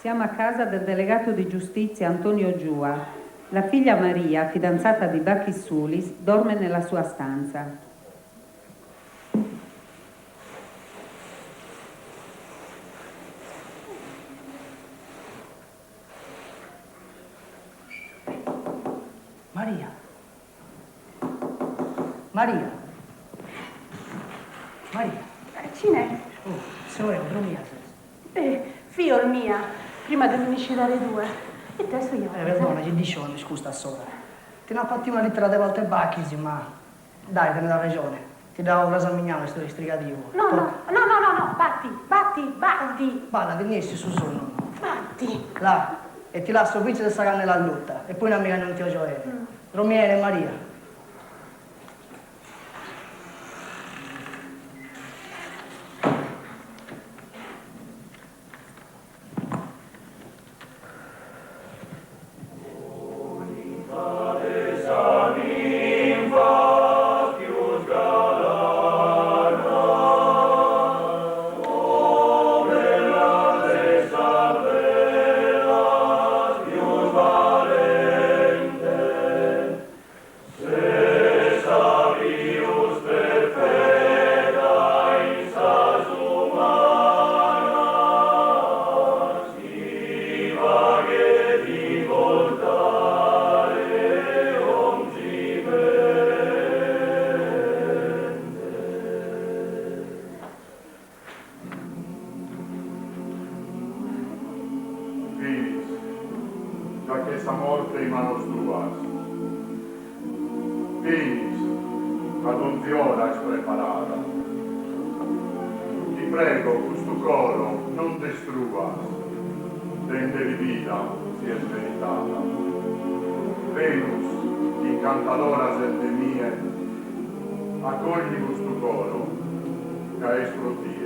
Siamo a casa del delegato di giustizia Antonio Giua. La figlia Maria, fidanzata di Bachissulis, dorme nella sua stanza. Maria. Maria. Maria. Cine? Oh, signore, dormia. Figlio mia, prima di venire dalle 2. E adesso io. Perdona, gli dicevo, scusa, sopra. Ti ne ho fatto una lettera di volte bacchisi, ma dai, te ne dà ragione. Ti dà un rasamignano, sto strigativo. No, batti. Balla, venissi su sonno. Batti. Là, e ti lascio qui se sarà nella lotta. E poi una amica non ti ho gioire. Romiere, Maria. Cantalora sette mie, accogli questo coro, che è esplosivo.